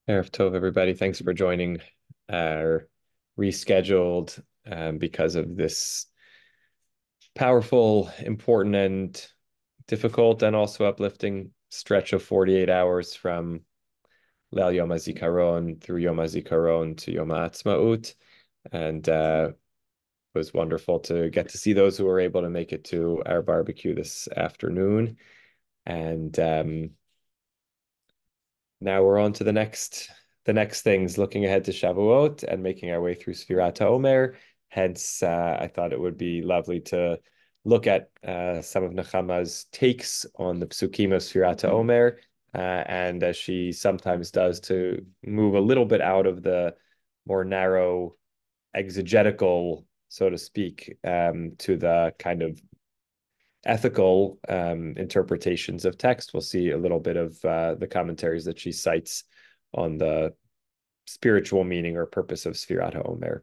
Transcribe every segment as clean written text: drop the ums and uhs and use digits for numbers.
Erev Tov, everybody. Thanks for joining our rescheduled because of this powerful, important, and difficult and also uplifting stretch of 48 hours from Leil Yom HaZikaron through Yom HaZikaron to Yom HaAtzmaut. And it was wonderful to get to see those who were able to make it to our barbecue this afternoon. And now we're on to the next things, looking ahead to Shavuot and making our way through Sfirat HaOmer. Hence, I thought it would be lovely to look at some of Nechama's takes on the Psukim of Sfirat HaOmer, and as she sometimes does, to move a little bit out of the more narrow exegetical, so to speak, to the kind of ethical interpretations of text. We'll see a little bit of the commentaries that she cites on the spiritual meaning or purpose of Sfirat HaOmer.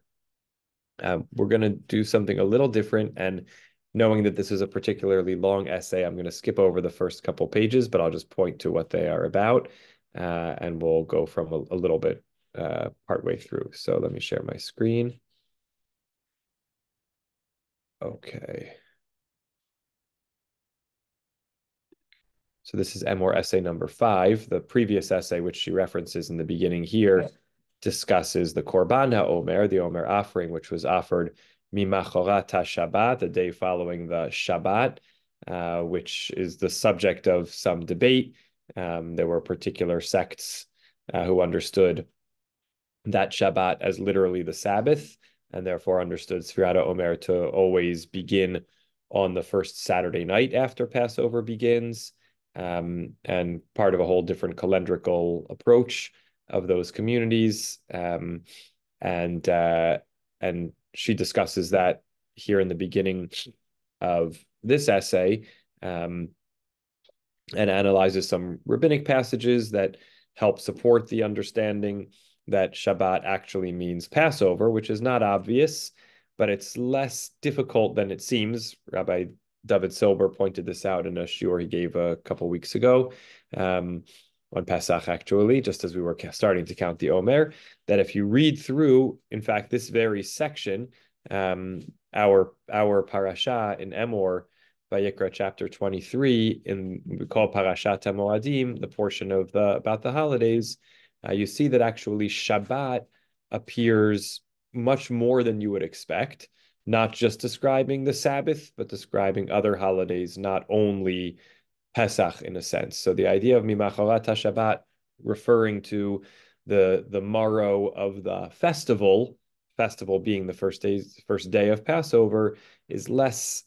We're going to do something a little different, and knowing that this is a particularly long essay, I'm going to skip over the first couple pages, but I'll just point to what they are about, and we'll go from a little bit partway through. So let me share my screen. Okay. So this is Emor essay number 5. The previous essay, which she references in the beginning here, discusses the Korban HaOmer, the Omer offering, which was offered Mimachorat HaShabbat, the day following the Shabbat, which is the subject of some debate. There were particular sects who understood that Shabbat as literally the Sabbath, and therefore understood Sfirat HaOmer to always begin on the first Saturday night after Passover begins, and part of a whole different calendrical approach of those communities. And she discusses that here in the beginning of this essay, and analyzes some rabbinic passages that help support the understanding that Shabbat actually means Passover, which is not obvious, but it's less difficult than it seems. Rabbi David Silber pointed this out in a shiur he gave a couple weeks ago, on Pesach, actually, just as we were starting to count the Omer, that if you read through, in fact, this very section, our Parashah in Emor, Vayikra chapter 23, in we call Parashat HaMoadim, the portion of about the holidays, you see that actually Shabbat appears much more than you would expect, not just describing the Sabbath, but describing other holidays, not only Pesach in a sense. So the idea of Mimacharat HaShabbat referring to the morrow of the festival being the first day of Passover, is less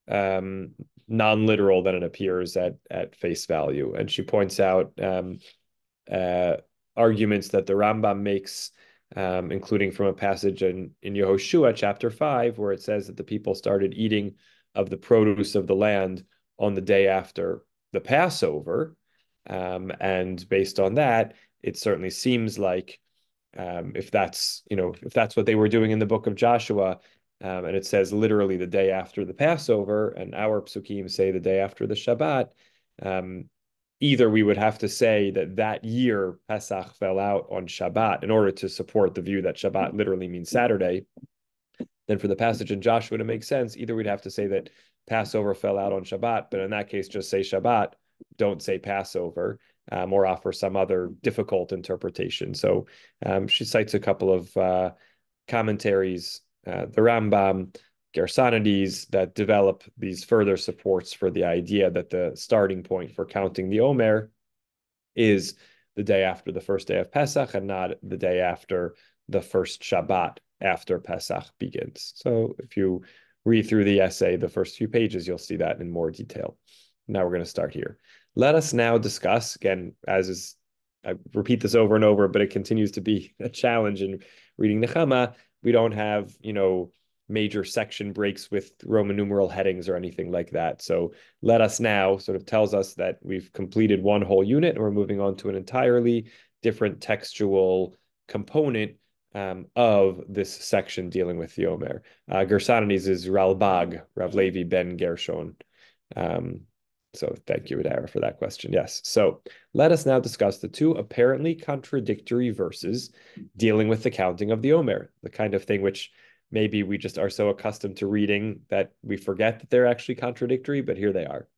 non-literal than it appears at face value. And she points out arguments that the Rambam makes, including from a passage in Yehoshua chapter 5, where it says that the people started eating of the produce of the land on the day after the Passover. And based on that, it certainly seems like, if that's what they were doing in the book of Joshua, and it says literally the day after the Passover, and our psukim say the day after the Shabbat, either we would have to say that year Pesach fell out on Shabbat in order to support the view that Shabbat literally means Saturday. Then for the passage in Joshua to make sense, either we'd have to say that Passover fell out on Shabbat, but in that case, just say Shabbat, don't say Passover, or offer some other difficult interpretation. So she cites a couple of commentaries, the Rambam, Gersonides, that develop these further supports for the idea that the starting point for counting the Omer is the day after the first day of Pesach and not the day after the first Shabbat after Pesach begins. So if you read through the essay, the first few pages, you'll see that in more detail. Now we're going to start here. Let us now discuss, again, I repeat this over and over, but it continues to be a challenge in reading Nechama. We don't have, major section breaks with Roman numeral headings or anything like that. So let us now sort of tells us that we've completed one whole unit and we're moving on to an entirely different textual component of this section dealing with the Omer. Gersonides is Ralbag, Rav Levi ben Gershon. So thank you, Adara, for that question. Yes. So let us now discuss the two apparently contradictory verses dealing with the counting of the Omer, the kind of thing which maybe we just are so accustomed to reading that we forget that they're actually contradictory, but here they are.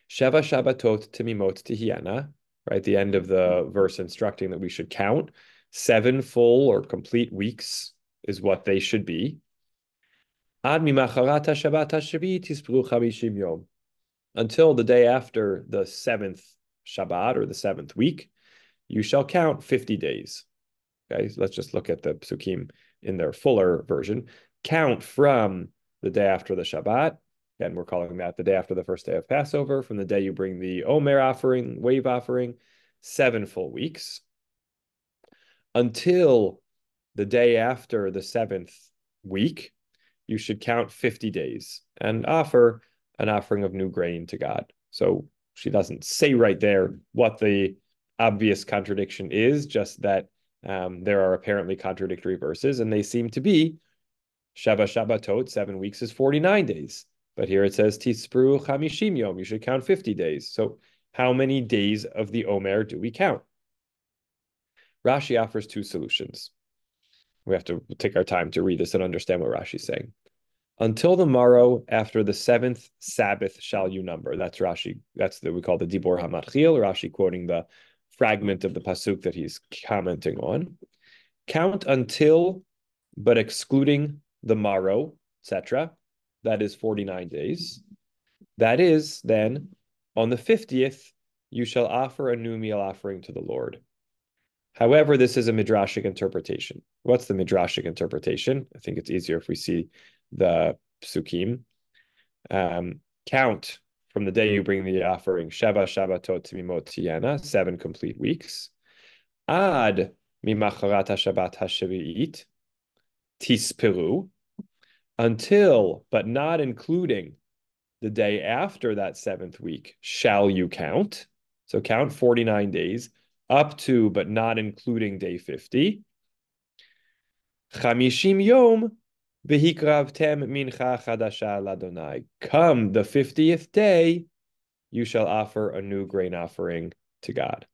Sheva Shabbatot Timimot Tihiana, right? The end of the verse instructing that we should count. 7 full or complete weeks is what they should be. Ad mimacharat Shabbat Hashavit Yispru Chamishim Yom. Until the day after the 7th Shabbat or the 7th week, you shall count 50 days. Okay, so let's just look at the psukim in their fuller version. Count from the day after the Shabbat. Again, we're calling that the day after the first day of Passover, from the day you bring the Omer offering, wave offering, 7 full weeks, until the day after the 7th week, you should count 50 days and offer an offering of new grain to God. So she doesn't say right there what the obvious contradiction is, just that there are apparently contradictory verses, and they seem to be Sheva Shabbatot, 7 weeks is 49 days. But here it says Tispru Chamishim Yom, you should count 50 days. So how many days of the Omer do we count? Rashi offers two solutions. We have to take our time to read this and understand what Rashi's saying. Until the morrow after the 7th Sabbath shall you number. That's Rashi. That's we call the Dibor HaMatchil. Rashi quoting the fragment of the pasuk that he's commenting on. Count until, but excluding the morrow, etc. That is 49 days. That is then on the 50th you shall offer a new meal offering to the Lord. However, this is a midrashic interpretation. What's the midrashic interpretation? I think it's easier if we see the psukim. Count from the day you bring the offering, Sheva Shabbatot Timimot Tiyana, 7 complete weeks. Ad mimacharat Shabbat Hashavi'it, Tispiru, until, but not including, the day after that 7th week, shall you count. So count 49 days, up to, but not including day 50. Chamishim Yom, v'hikravtem mincha chadasha ladonai. Come the 50th day, you shall offer a new grain offering to God.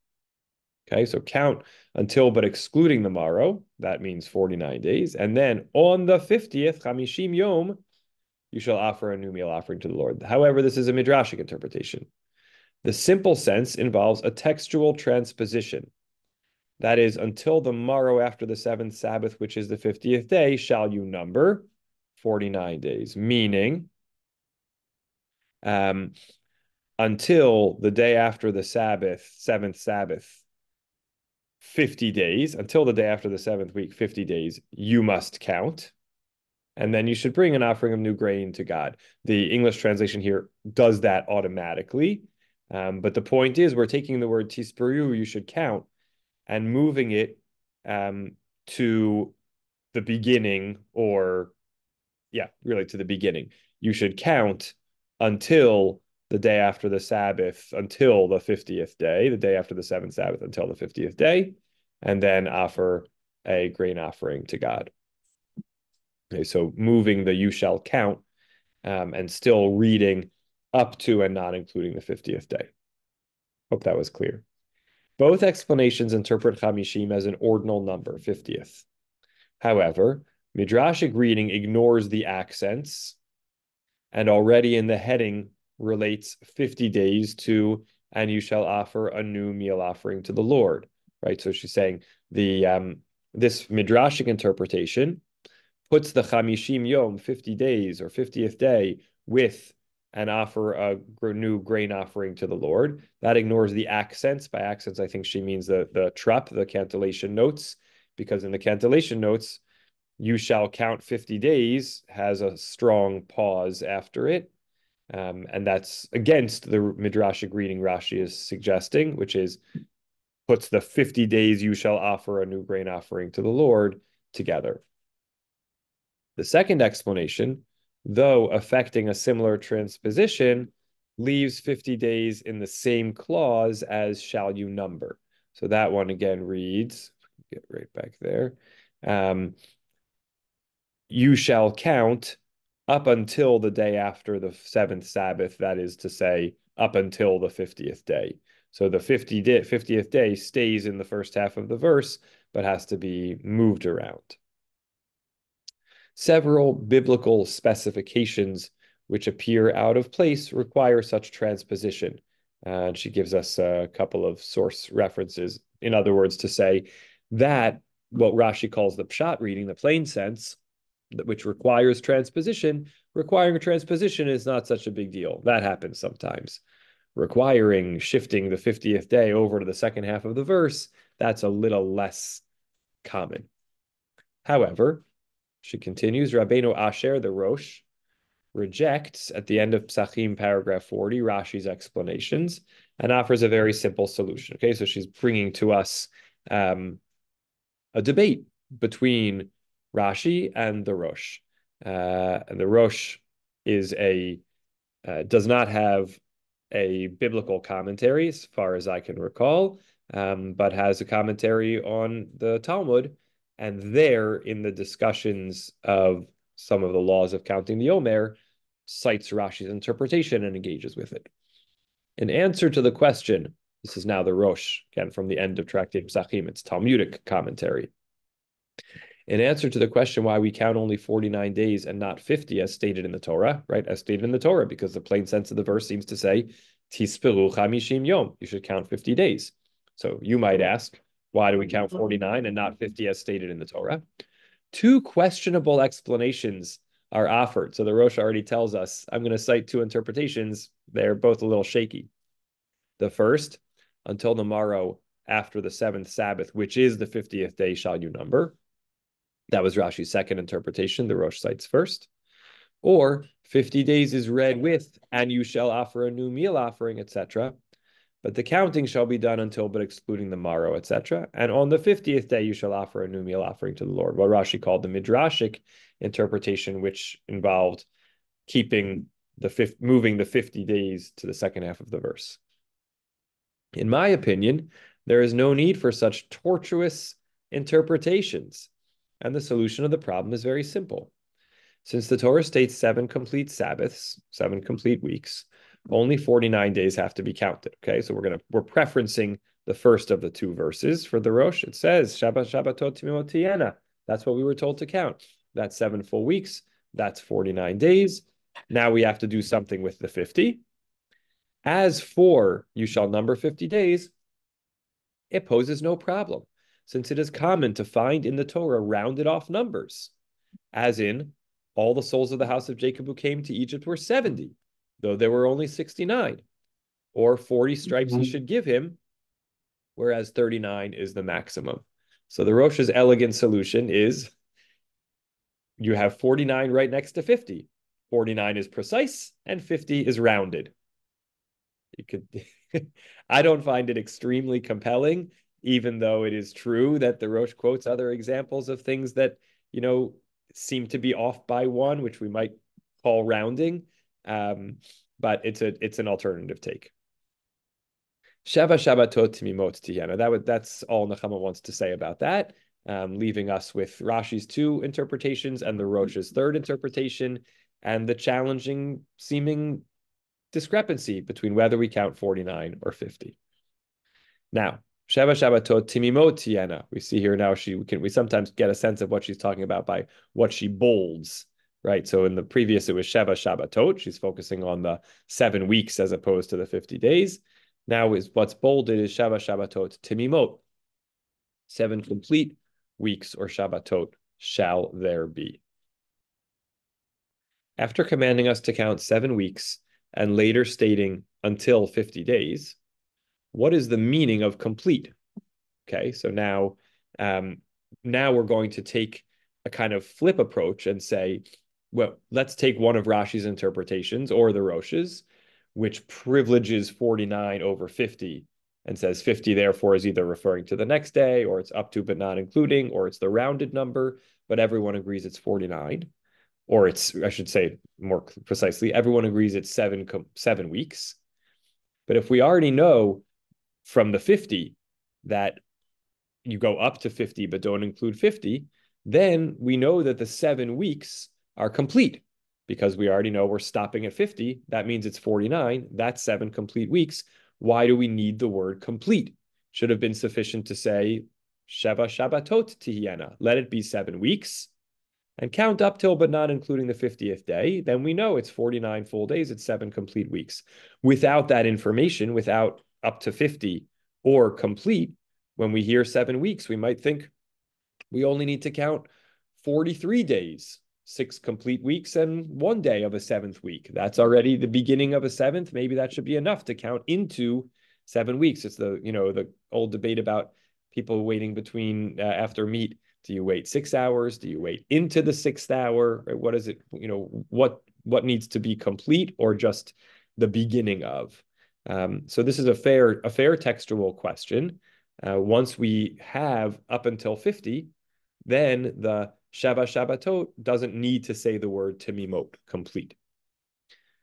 Okay, so count until but excluding the morrow. That means 49 days. And then on the 50th, Chamishim Yom, you shall offer a new meal offering to the Lord. However, this is a midrashic interpretation. The simple sense involves a textual transposition. That is, until the morrow after the 7th Sabbath, which is the 50th day, shall you number 49 days. Meaning, until the day after the Sabbath, 7th Sabbath, 50 days, until the day after the 7th week, 50 days, you must count. And then you should bring an offering of new grain to God. The English translation here does that automatically. But the point is, we're taking the word tisperu, you should count, and moving it to the beginning, or, yeah, really to the beginning. You should count until the day after the Sabbath, until the 50th day, the day after the 7th Sabbath, until the 50th day, and then offer a grain offering to God. Okay, so moving the you shall count and still reading up to and not including the 50th day. Hope that was clear. Both explanations interpret Chamishim as an ordinal number, 50th. However, Midrashic reading ignores the accents and already in the heading relates 50 days to, and you shall offer a new meal offering to the Lord, right? So she's saying this Midrashic interpretation puts the Chamishim Yom, 50 days or 50th day, with and offer a new grain offering to the Lord. That ignores the accents. By accents, I think she means the trup, the cantillation notes, because in the cantillation notes, you shall count 50 days has a strong pause after it. And that's against the Midrashic reading Rashi is suggesting, which is puts the 50 days you shall offer a new grain offering to the Lord together. The second explanation, though affecting a similar transposition, leaves 50 days in the same clause as shall you number. So that one again reads, get right back there, you shall count up until the day after the seventh Sabbath, that is to say, up until the 50th day. So the 50th day stays in the first half of the verse, but has to be moved around. Several biblical specifications which appear out of place require such transposition. And she gives us a couple of source references. In other words, to say that what Rashi calls the pshat reading, the plain sense, which requires transposition, requiring transposition is not such a big deal. That happens sometimes. Requiring shifting the 50th day over to the second half of the verse, that's a little less common. However, she continues, Rabbeinu Asher, the Rosh, rejects at the end of Psachim paragraph 40 Rashi's explanations and offers a very simple solution. Okay, so she's bringing to us a debate between Rashi and the Rosh. And the Rosh is does not have a biblical commentary, as far as I can recall, but has a commentary on the Talmud. And there, in the discussions of some of the laws of counting the Omer, cites Rashi's interpretation and engages with it. In answer to the question, this is now the Rosh, again, from the end of Tractate Psachim, it's Talmudic commentary. In answer to the question why we count only 49 days and not 50 as stated in the Torah, right? As stated in the Torah, because the plain sense of the verse seems to say, Tisperu chamishim yom, you should count 50 days. So you might ask, why do we count 49 and not 50 as stated in the Torah? Two questionable explanations are offered. So the Rosh already tells us, I'm going to cite two interpretations. They're both a little shaky. The first, until the morrow after the seventh Sabbath, which is the 50th day, shall you number. That was Rashi's second interpretation. The Rosh cites first. Or 50 days is read with, and you shall offer a new meal offering, etc. But the counting shall be done until but excluding the morrow, etc. And on the 50th day you shall offer a new meal offering to the Lord. What Rashi called the midrashic interpretation, which involved moving the 50 days to the second half of the verse. In my opinion, there is no need for such tortuous interpretations. And the solution of the problem is very simple. Since the Torah states 7 complete Sabbaths, 7 complete weeks, only 49 days have to be counted. Okay, so we're preferencing the first of the two verses for the Rosh. It says Shabbat Shabbatot Timimot Tiyena. That's what we were told to count. That's 7 full weeks. That's 49 days. Now we have to do something with the 50. As for you shall number 50 days, it poses no problem, since it is common to find in the Torah rounded off numbers, as in all the souls of the house of Jacob who came to Egypt were 70, though there were only 69, or 40 stripes he should give him, whereas 39 is the maximum. So the Rosh's elegant solution is you have 49 right next to 50. 49 is precise and 50 is rounded. You could I don't find it extremely compelling, even though it is true that the Rosh quotes other examples of things that, seem to be off by one, which we might call rounding. But it's an alternative take. Sheva Shabbatot Timimot Tiyana. That's all Nechama wants to say about that, leaving us with Rashi's two interpretations and the Rosh's third interpretation, and the challenging seeming discrepancy between whether we count 49 or 50. Now, Sheva Shabbatot Timimot Tiyana. We see here now we sometimes get a sense of what she's talking about by what she bolds, right? So in the previous, it was Sheva Shabbatot. She's focusing on the 7 weeks as opposed to the 50 days. Now what's bolded is Sheva Shabbatot Timimot. 7 complete weeks or Shabbatot shall there be. After commanding us to count 7 weeks and later stating until 50 days, what is the meaning of complete? Okay, so now we're going to take a kind of flip approach and say, well, let's take one of Rashi's interpretations or the Rosh's, which privileges 49 over 50 and says 50 therefore is either referring to the next day, or it's up to but not including, or it's the rounded number, but everyone agrees it's 49. Or I should say more precisely, everyone agrees it's 7 weeks. But if we already know from the 50 that you go up to 50 but don't include 50, then we know that the 7 weeks are complete. because we already know we're stopping at 50. That means it's 49. That's 7 complete weeks. Why do we need the word complete? Should have been sufficient to say Sheva Shabbatot Tihiena. Let it be 7 weeks and count up till but not including the 50th day. Then we know it's 49 full days. It's 7 complete weeks. Without that information, without up to 50 or complete, when we hear 7 weeks, we might think we only need to count 43 days, 6 complete weeks, and 1 day of a 7th week. That's already the beginning of a 7th. Maybe that should be enough to count into 7 weeks. It's the old debate about people waiting between after meat. Do you wait 6 hours? Do you wait into the 6th hour? What is it? What needs to be complete or just the beginning of? So this is a fair textual question. Once we have up until 50, then the Sheva Shabbatot doesn't need to say the word Timimot, complete.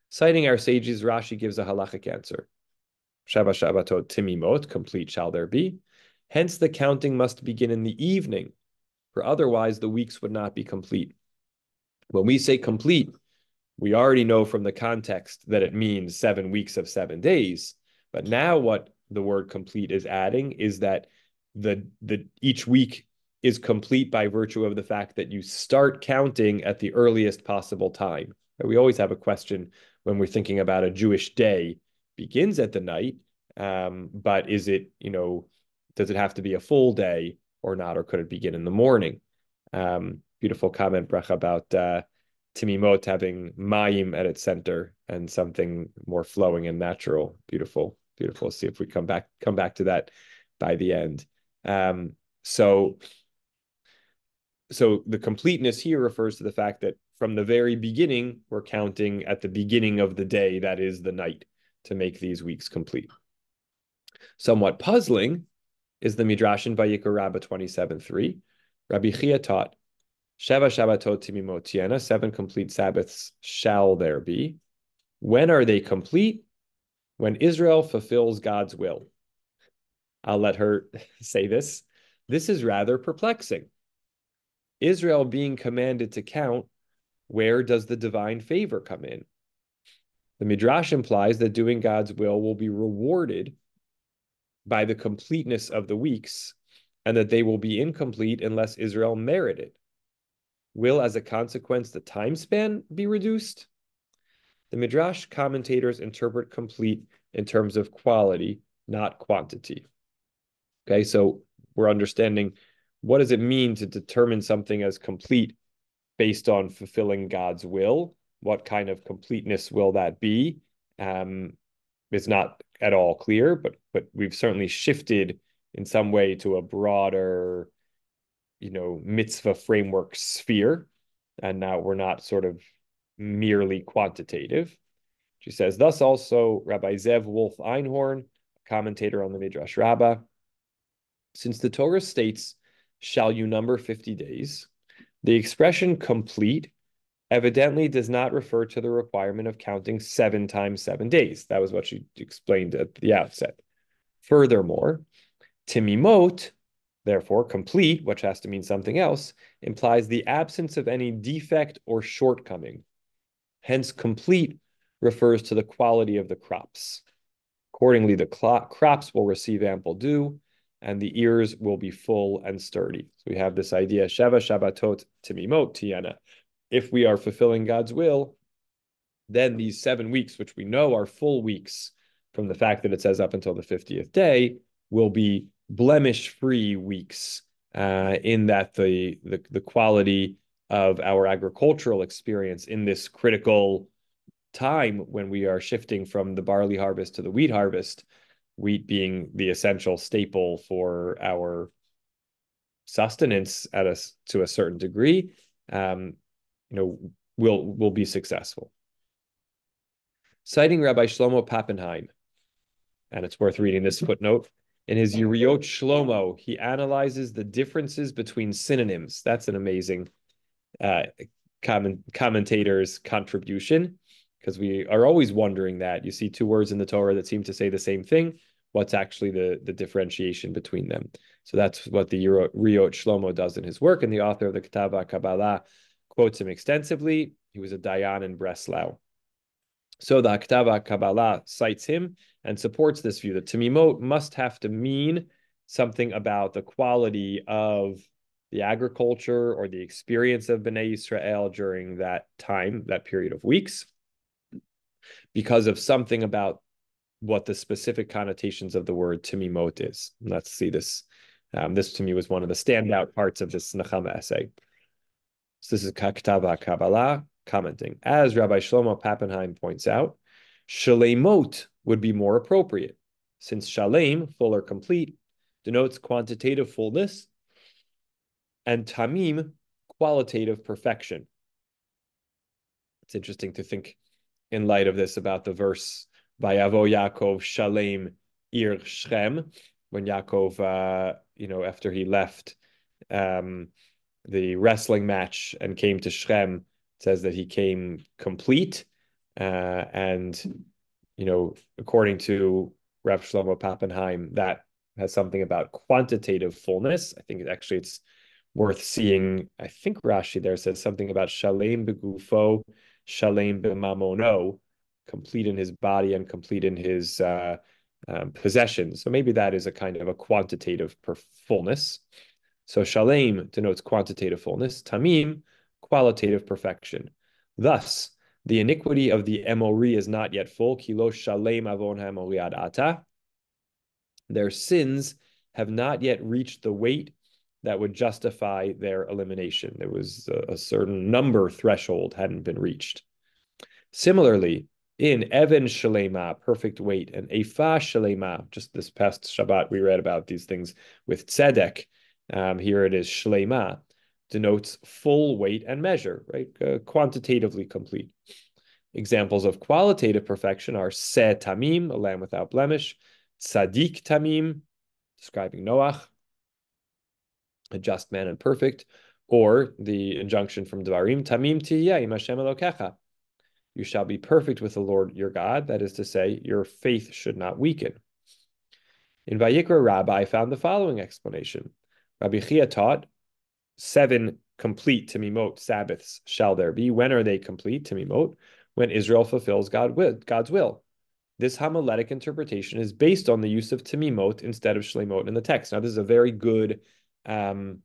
Citing our sages, Rashi gives a halachic answer. Sheva Shabbatot Timimot, complete shall there be. Hence the counting must begin in the evening, for otherwise the weeks would not be complete. When we say complete, we already know from the context that it means 7 weeks of 7 days. But now what the word complete is adding is that the each week is complete by virtue of the fact that you start counting at the earliest possible time. We always have a question when we're thinking about a Jewish day begins at the night, but is it, does it have to be a full day or not, or could it begin in the morning? Beautiful comment, Bracha, about Timimot having Mayim at its center and something more flowing and natural. Beautiful, beautiful. See if we come back to that by the end. So the completeness here refers to the fact that from the very beginning, we're counting at the beginning of the day, that is the night, to make these weeks complete. Somewhat puzzling is the Midrash in Vayikra Rabbah 27:3. Rabbi Chia taught, Sheva Shabbatot Timimot Tiena, 7 complete Sabbaths shall there be. When are they complete? When Israel fulfills God's will. I'll let her say this. This is rather perplexing. Israel being commanded to count, where does the divine favor come in? The Midrash implies that doing God's will be rewarded by the completeness of the weeks, and that they will be incomplete unless Israel merit it. Will, as a consequence, the time span be reduced? The Midrash commentators interpret complete in terms of quality, not quantity. Okay, so we're understanding what does it mean to determine something as complete based on fulfilling God's will? What kind of completeness will that be? It's not at all clear, but we've certainly shifted in some way to a broader, mitzvah framework sphere, and now we're not sort of merely quantitative. She says, thus also Rabbi Zev Wolf Einhorn, commentator on the Midrash Rabbah, since the Torah states, shall you number 50 days, the expression complete evidently does not refer to the requirement of counting 7 times 7 days. That was what she explained at the outset. Furthermore, Timimot, therefore complete, which has to mean something else, implies the absence of any defect or shortcoming. Hence, complete refers to the quality of the crops. Accordingly, the crops will receive ample dew, and the ears will be full and sturdy. So we have this idea, Sheva Shabbatot Timimot Tiena. If we are fulfilling God's will, then these 7 weeks, which we know are full weeks from the fact that it says up until the 50th day, will be blemish-free weeks, in that the quality of our agricultural experience in this critical time when we are shifting from the barley harvest to the wheat harvest, wheat being the essential staple for our sustenance to a certain degree, will be successful. Citing Rabbi Shlomo Pappenheim, and it's worth reading this footnote, in his Yeriot Shlomo, he analyzes the differences between synonyms. That's an amazing commentator's contribution, because we are always wondering that. You see 2 words in the Torah that seem to say the same thing. What's actually the differentiation between them? So that's what the Yeriot Shlomo does in his work, and the author of the Ketava Kabbalah quotes him extensively. He was a Dayan in Breslau. So the Aktava Kabbalah cites him and supports this view that Tamimot must have to mean something about the quality of the agriculture or the experience of Bnei Israel during that time, that period of weeks, because of something about what the specific connotations of the word Tamimot is. Let's see this. This to me was one of the standout parts of this Nechama essay. So this is Kaktava Kabbalah commenting. As Rabbi Shlomo Pappenheim points out, Shalemot would be more appropriate, since Shalem, full or complete, denotes quantitative fullness, and Tamim, qualitative perfection. It's interesting to think in light of this about the verse, Vayavo Yaakov Shalem Ir Shem, when Yaakov, after he left the wrestling match and came to Shem, says that he came complete. And, according to Rav Shlomo Pappenheim, that has something about quantitative fullness. I think actually it's worth seeing. I think Rashi there says something about Shalem begufo, Shalem b'mamono, complete in his body and complete in his possessions. So maybe that is a kind of a quantitative fullness. So Shalem denotes quantitative fullness, Tamim, qualitative perfection. Thus, the iniquity of the Emori is not yet full. Kilo Shalem avon ha'emori ad ata. Their sins have not yet reached the weight that would justify their elimination. There was a certain number threshold hadn't been reached. Similarly, in Even Shalema, perfect weight, and Efa Shalema, just this past Shabbat, we read about these things with Tzedek. Here it is Shlema, denotes full weight and measure, right? Quantitatively complete. Examples of qualitative perfection are Se Tamim, a lamb without blemish, Tzadik Tamim, describing Noach, a just man and perfect, or the injunction from Devarim, Tamim Tiyeh im Hashem Elokecha. You shall be perfect with the Lord your God, that is to say, your faith should not weaken. In Vayikra Rabbah, I found the following explanation. Rabbi Chia taught 7 complete Tamimot Sabbaths shall there be. When are they complete Tamimot? When Israel fulfills God's will. This homiletic interpretation is based on the use of Tamimot instead of Shlemot in the text. Now, this is a very good type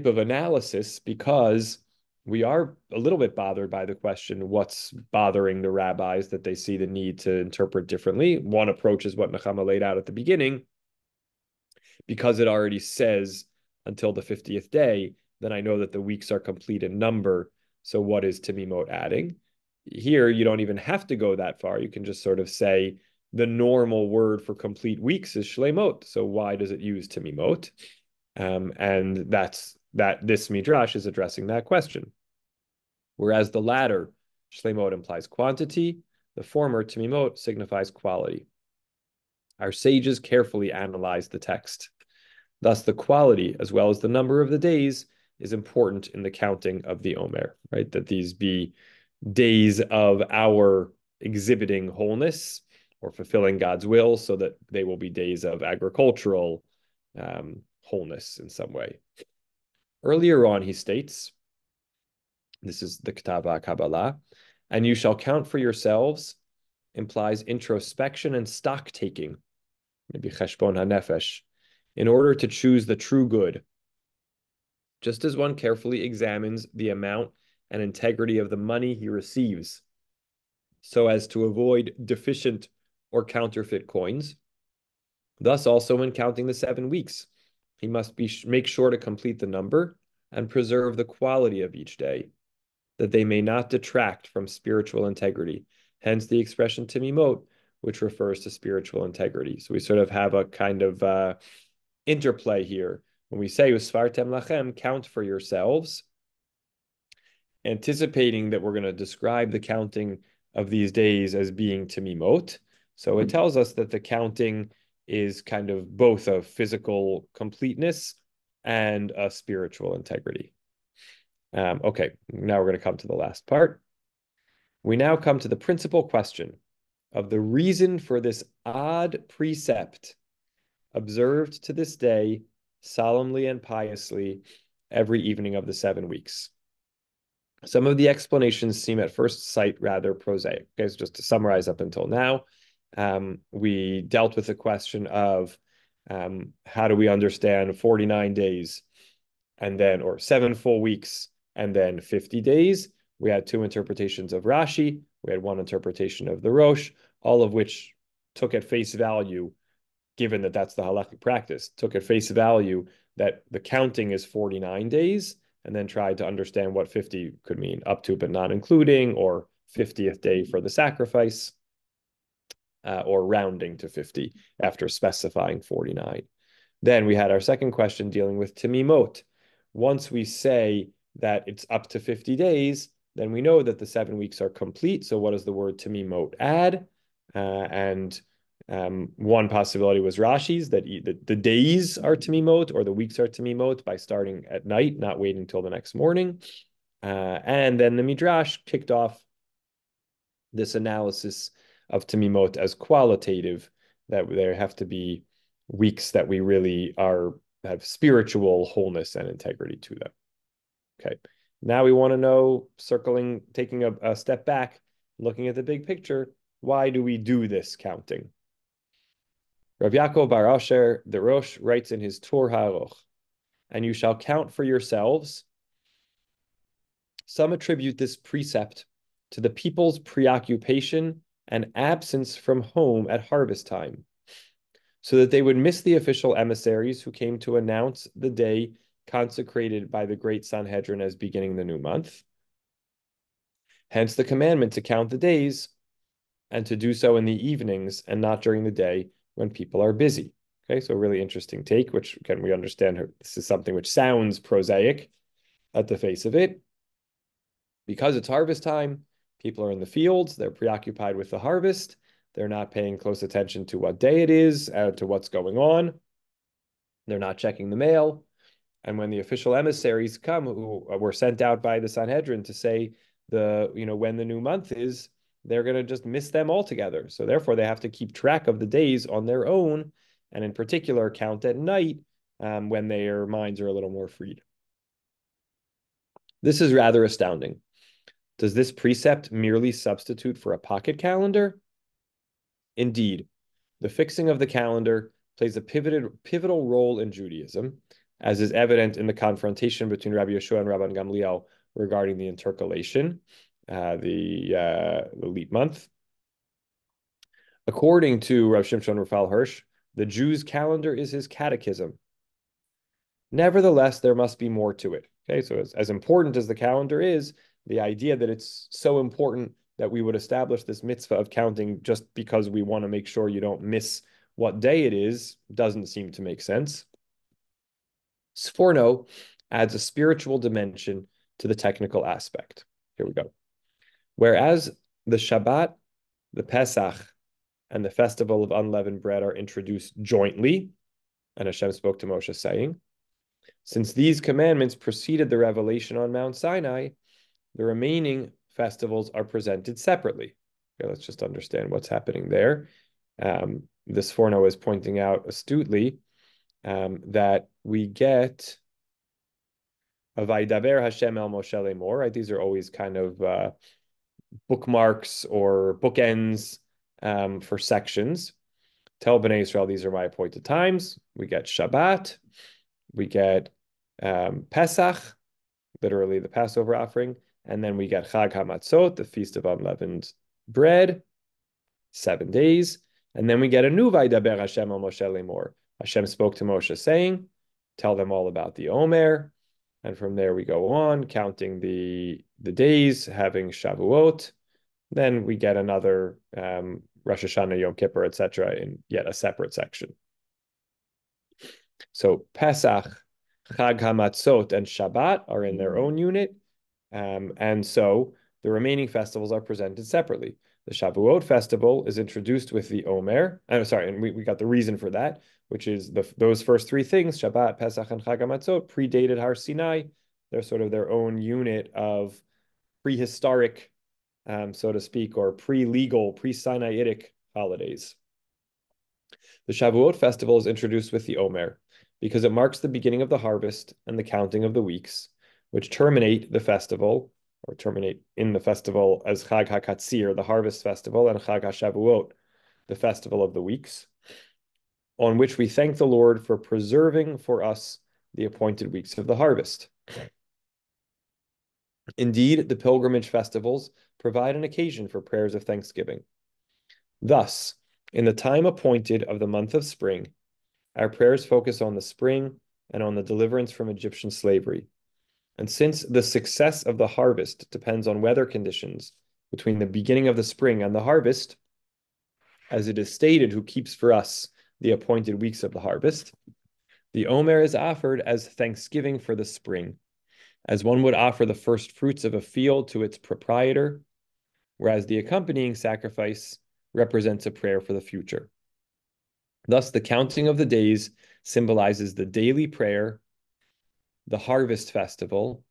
of analysis because we are a little bit bothered by the question, what's bothering the rabbis that they see the need to interpret differently? One approach is what Nechama laid out at the beginning. Because it already says until the 50th day, then I know that the weeks are complete in number. So what is Tamimot adding? Here, you don't even have to go that far. You can just sort of say the normal word for complete weeks is Shlemot. So why does it use Tamimot? And this Midrash is addressing that question. Whereas the latter, Shlemot, implies quantity, the former, Tamimot, signifies quality. Our sages carefully analyzed the text. Thus, the quality, as well as the number of the days, is important in the counting of the Omer, right? That these be days of our exhibiting wholeness or fulfilling God's will, so that they will be days of agricultural wholeness in some way. Earlier on, he states, this is the Ketava Kabbalah, and you shall count for yourselves, implies introspection and stock taking, maybe cheshbon hanefesh, in order to choose the true good. Just as one carefully examines the amount and integrity of the money he receives, so as to avoid deficient or counterfeit coins. Thus also when counting the 7 weeks, he must make sure to complete the number and preserve the quality of each day, that they may not detract from spiritual integrity. Hence the expression Tamimot, which refers to spiritual integrity. So we sort of have a kind of interplay here. When we say Usfartem lachem, count for yourselves, anticipating that we're going to describe the counting of these days as being Tamimot. So it tells us that the counting is kind of both a physical completeness and a spiritual integrity. Okay, now we're going to come to the last part. We now come to the principal question of the reason for this odd precept observed to this day solemnly and piously every evening of the 7 weeks. Some of the explanations seem at first sight rather prosaic. Okay, so just to summarize up until now, we dealt with the question of how do we understand 49 days and then, or 7 full weeks and then 50 days. We had two interpretations of Rashi. We had one interpretation of the Rosh, all of which took at face value, given that that's the halakhic practice, took at face value that the counting is 49 days and then tried to understand what 50 could mean, up to but not including, or 50th day for the sacrifice, or rounding to 50 after specifying 49. Then we had our second question dealing with Timimot. Once we say that it's up to 50 days, then we know that the 7 weeks are complete. So what does the word Timimot add? And one possibility was Rashi's, that the days are Timimot or the weeks are Timimot by starting at night, not waiting till the next morning. And then the Midrash kicked off this analysis of Timimot as qualitative, that there have to be weeks that we really have spiritual wholeness and integrity to them. Okay. Now we want to know, taking a step back, looking at the big picture, why do we do this counting? Rav Yaakov bar Asher, the Rosh, writes in his Tur HaAruch, and you shall count for yourselves. Some attribute this precept to the people's preoccupation and absence from home at harvest time, so that they would miss the official emissaries who came to announce the day consecrated by the great Sanhedrin as beginning the new month. Hence the commandment to count the days and to do so in the evenings and not during the day when people are busy. Okay, so a really interesting take, which again, we understand this is something which sounds prosaic at the face of it. Because it's harvest time, people are in the fields, they're preoccupied with the harvest, they're not paying close attention to what day it is, to what's going on. They're not checking the mail. And when the official emissaries come, who were sent out by the Sanhedrin to say when the new month is, they're going to just miss them altogether. So therefore, they have to keep track of the days on their own, and in particular, count at night when their minds are a little more freed. This is rather astounding. Does this precept merely substitute for a pocket calendar? Indeed, the fixing of the calendar plays a pivotal role in Judaism, as is evident in the confrontation between Rabbi Yeshua and Rabban Gamliel regarding the intercalation, the leap month. According to Rav Shimshon Raphael Hirsch, the Jew's calendar is his catechism. Nevertheless, there must be more to it. Okay, so as important as the calendar is, the idea that it's so important that we would establish this mitzvah of counting just because we want to make sure you don't miss what day it is doesn't seem to make sense. Sforno adds a spiritual dimension to the technical aspect. Here we go. Whereas the Shabbat, the Pesach, and the festival of unleavened bread are introduced jointly, and Hashem spoke to Moshe saying, since these commandments preceded the revelation on Mount Sinai, the remaining festivals are presented separately. Okay, let's just understand what's happening there. This Forno is pointing out astutely that we get a Vaidaber Hashem el Moshe Emor, right? These are always kind of bookmarks or bookends for sections. Tell Bnei Israel, these are my appointed times. We get Shabbat. We get Pesach, literally the Passover offering. And then we get Chag HaMatzot, the Feast of Unleavened Bread, 7 days. And then we get a new Vaidaber Hashem al Moshe Emor. Hashem spoke to Moshe saying, tell them all about the Omer. And from there we go on, counting the days, having Shavuot. Then we get another Rosh Hashanah, Yom Kippur, etc., in yet a separate section. So Pesach, Chag HaMatzot, and Shabbat are in their own unit. And so the remaining festivals are presented separately. The Shavuot festival is introduced with the Omer. And we got the reason for that, which is those first three things, Shabbat, Pesach, and Chag HaMatzot, predated Har Sinai. They're sort of their own unit of prehistoric, so to speak, or pre-legal, pre-Sinaitic holidays. The Shavuot festival is introduced with the Omer because it marks the beginning of the harvest and the counting of the weeks, which terminate the festival or terminate in the festival as Chag HaKatzir, the harvest festival, and Chag HaShavuot, the festival of the weeks, on which we thank the Lord for preserving for us the appointed weeks of the harvest. Indeed, the pilgrimage festivals provide an occasion for prayers of thanksgiving. Thus, in the time appointed of the month of spring, our prayers focus on the spring and on the deliverance from Egyptian slavery. And since the success of the harvest depends on weather conditions between the beginning of the spring and the harvest, as it is stated, who keeps for us the appointed weeks of the harvest, the Omer is offered as thanksgiving for the spring, as one would offer the first fruits of a field to its proprietor, whereas the accompanying sacrifice represents a prayer for the future. Thus, the counting of the days symbolizes the daily prayer, the harvest festival,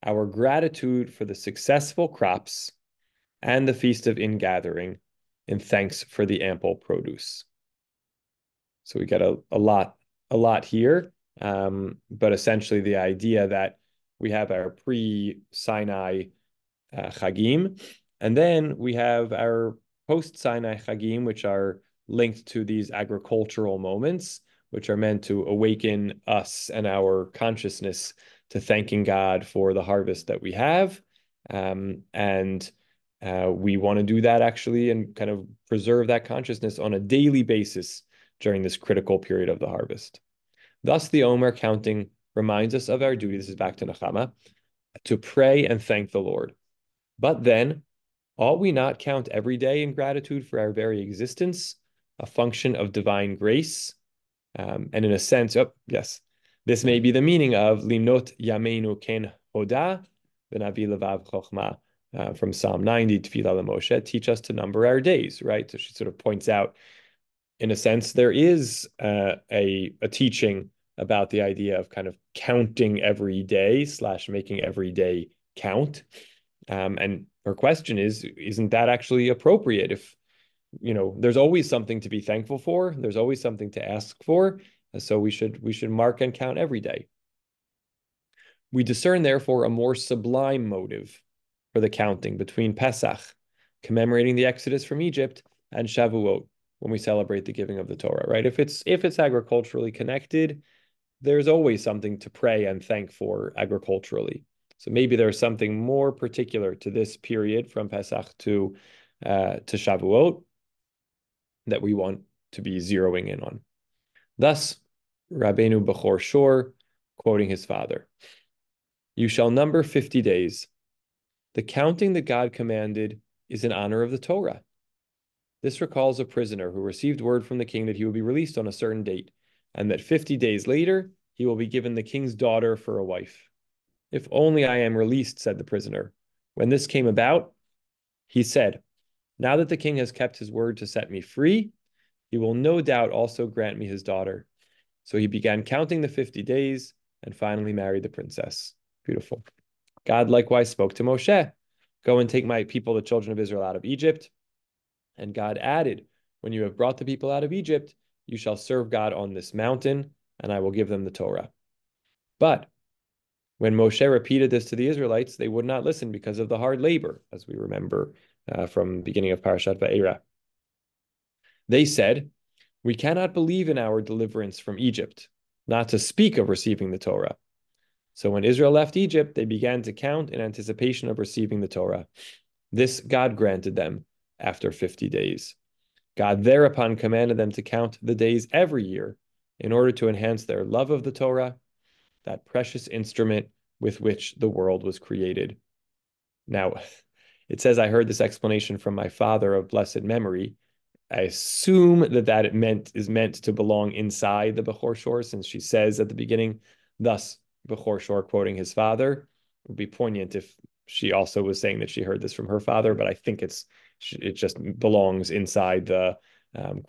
our gratitude for the successful crops, and the feast of ingathering, in thanks for the ample produce. So we get a lot here, but essentially the idea that we have our pre-Sinai Chagim, and then we have our post-Sinai Chagim, which are linked to these agricultural moments, which are meant to awaken us and our consciousness to thanking God for the harvest that we have. And we want to do that actually and kind of preserve that consciousness on a daily basis during this critical period of the harvest. Thus, the Omer counting reminds us of our duty, this is back to Nechama, to pray and thank the Lord. But then, ought we not count every day in gratitude for our very existence, a function of divine grace? And in a sense, yes, this may be the meaning of Limnot Yameinu Ken Hoda, Benavi Levav Chochma, from Psalm 90, Tefillah LeMoshe, teach us to number our days, right? So she sort of points out, in a sense, there is a teaching about the idea of kind of counting every day / making every day count. And her question is, isn't that actually appropriate? If, there's always something to be thankful for, there's always something to ask for, so we should mark and count every day. We discern, therefore, a more sublime motive for the counting between Pesach, commemorating the Exodus from Egypt, and Shavuot, when we celebrate the giving of the Torah, right? If it's agriculturally connected, there's always something to pray and thank for agriculturally. So maybe there's something more particular to this period from Pesach to Shavuot that we want to be zeroing in on. Thus, Rabbeinu Bechor Shor, quoting his father, "You shall number 50 days. The counting that God commanded is in honor of the Torah. This recalls a prisoner who received word from the king that he will be released on a certain date, and that 50 days later, he will be given the king's daughter for a wife. If only I am released," said the prisoner. When this came about, he said, "Now that the king has kept his word to set me free, he will no doubt also grant me his daughter." So he began counting the 50 days and finally married the princess. Beautiful. God likewise spoke to Moshe, "Go and take my people, the children of Israel, out of Egypt." And God added, "When you have brought the people out of Egypt, you shall serve God on this mountain, and I will give them the Torah." But when Moshe repeated this to the Israelites, they would not listen because of the hard labor, as we remember from the beginning of Parashat Va'era. They said, "We cannot believe in our deliverance from Egypt, not to speak of receiving the Torah." So when Israel left Egypt, they began to count in anticipation of receiving the Torah. This God granted them after 50 days. God thereupon commanded them to count the days every year in order to enhance their love of the Torah, that precious instrument with which the world was created. Now, it says, "I heard this explanation from my father of blessed memory." I assume that is meant to belong inside the Bechor Shor, since she says at the beginning, thus Bechor Shor quoting his father. It would be poignant if she also was saying that she heard this from her father, but I think it just belongs inside the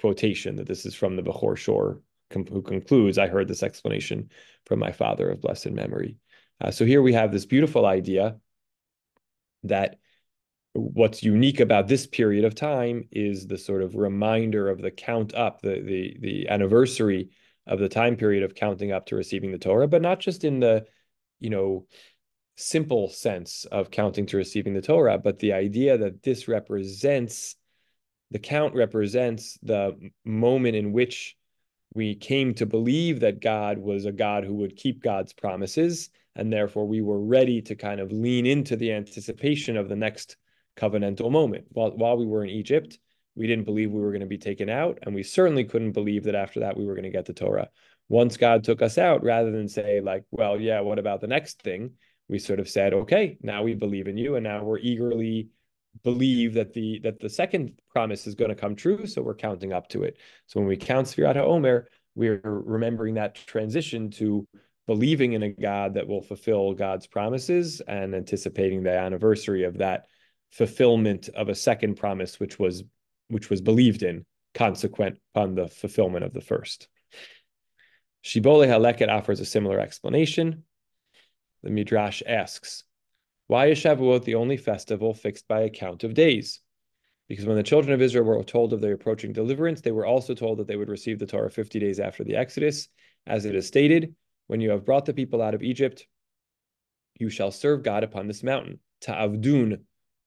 quotation that this is from the Bechor Shor, who concludes, "I heard this explanation from my father of blessed memory." So here we have this beautiful idea that what's unique about this period of time is the sort of reminder of the count up, the anniversary of the time period of counting up to receiving the Torah, but not just in the, simple sense of counting to receiving the Torah, but the idea that this represents the count represents the moment in which we came to believe that God was a God who would keep God's promises, and therefore we were ready to kind of lean into the anticipation of the next covenantal moment. While we were in Egypt, we didn't believe we were going to be taken out, and we certainly couldn't believe that after that we were going to get the Torah. Once God took us out, rather than say like, well, yeah, what about the next thing? We sort of said, okay, now we believe in you, and now we're eagerly believe that the second promise is going to come true, so we're counting up to it. So when we count Sfirat HaOmer, we're remembering that transition to believing in a God that will fulfill God's promises and anticipating the anniversary of that fulfillment of a second promise, which was believed in, consequent upon the fulfillment of the first. Shibbolei HaLeket offers a similar explanation. The Midrash asks, why is Shavuot the only festival fixed by a count of days? Because when the children of Israel were told of their approaching deliverance, they were also told that they would receive the Torah 50 days after the Exodus. As it is stated, when you have brought the people out of Egypt, you shall serve God upon this mountain. Ta'avdun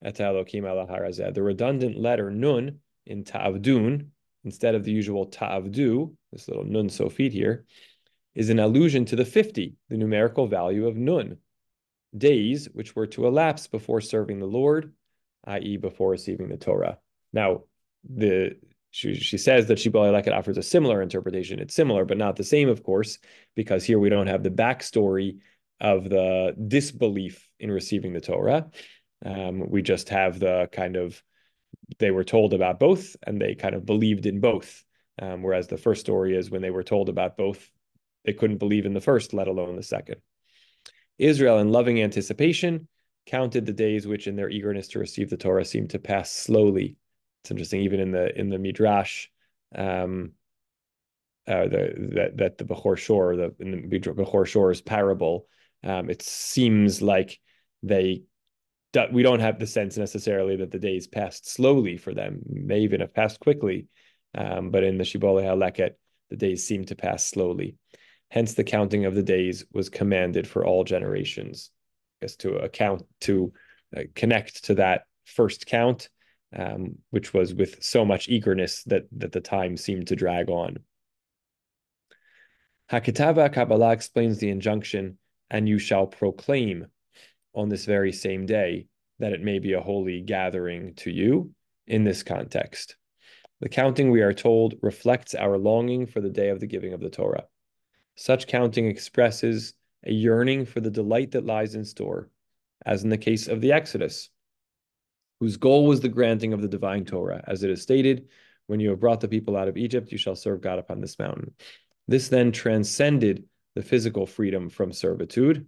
et Elokim ala harazeh. The redundant letter nun in ta'avdun, instead of the usual ta'avdu, this little nun sofit here, is an allusion to the 50, the numerical value of nun, days which were to elapse before serving the Lord, i.e., before receiving the Torah. Now, she says that Shibbolei HaLeket offers a similar interpretation. It's similar, but not the same, of course, because here we don't have the backstory of the disbelief in receiving the Torah. We just have the kind of, they were told about both, and they kind of believed in both. Whereas the first story is when they were told about both, they couldn't believe in the first, let alone the second. Israel, in loving anticipation, counted the days which, in their eagerness to receive the Torah, seemed to pass slowly. It's interesting, even in the Midrash, that the Bechor Shor, in the Bechor Shor's parable, it seems like we don't have the sense necessarily that the days passed slowly for them. They may even have passed quickly, but in the Shibbolei HaLeket, the days seem to pass slowly. Hence, the counting of the days was commanded for all generations, I guess, to connect to that first count, which was with so much eagerness that the time seemed to drag on. Haketava Kabbalah explains the injunction, and you shall proclaim on this very same day that it may be a holy gathering to you in this context. The counting, we are told, reflects our longing for the day of the giving of the Torah. Such counting expresses a yearning for the delight that lies in store, as in the case of the Exodus, whose goal was the granting of the divine Torah. As it is stated, when you have brought the people out of Egypt, you shall serve God upon this mountain. This then transcended the physical freedom from servitude.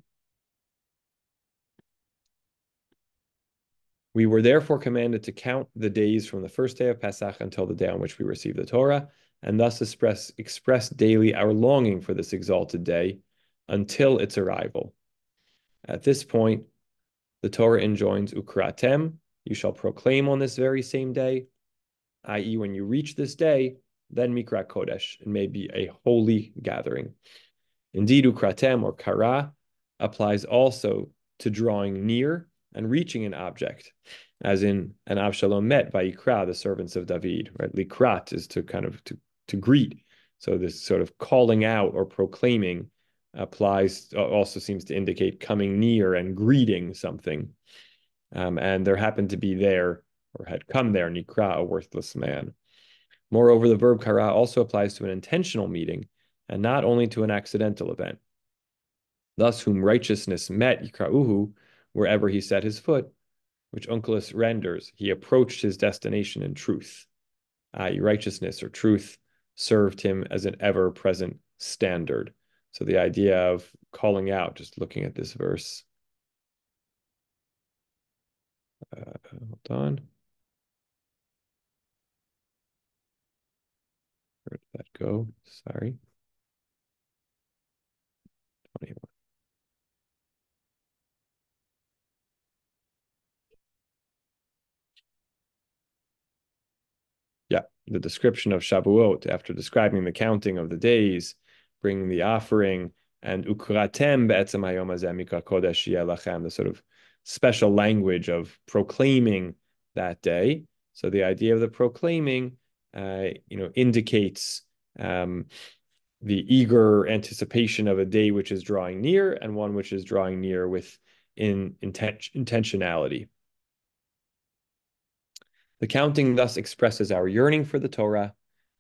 We were therefore commanded to count the days from the first day of Pesach until the day on which we received the Torah, and thus express daily our longing for this exalted day until its arrival. At this point, the Torah enjoins ukratem, you shall proclaim on this very same day, i.e., when you reach this day, then mikra kodesh, it may be a holy gathering. Indeed, ukratem or kara applies also to drawing near and reaching an object, as in an Avshalom met by Ikra, the servants of David, right? Likrat is to kind of to greet. So this sort of calling out or proclaiming also seems to indicate coming near and greeting something. And there happened to be there, or had come there, Nikra, a worthless man. Moreover, the verb kara also applies to an intentional meeting and not only to an accidental event. Thus, whom righteousness met, Yikra'uhu, wherever he set his foot, which Onkelos renders, he approached his destination in truth, i.e., righteousness or truth served him as an ever-present standard. So the idea of calling out, just looking at this verse. Hold on. Where did that go? Sorry. 21. Yeah, the description of Shavuot, after describing the counting of the days, bringing the offering, and ukratem be'etzem hayom hazeh mikra kodesh yeh lachem, the sort of special language of proclaiming that day. So the idea of the proclaiming, indicates the eager anticipation of a day which is drawing near and one which is drawing near with intentionality. The counting thus expresses our yearning for the Torah,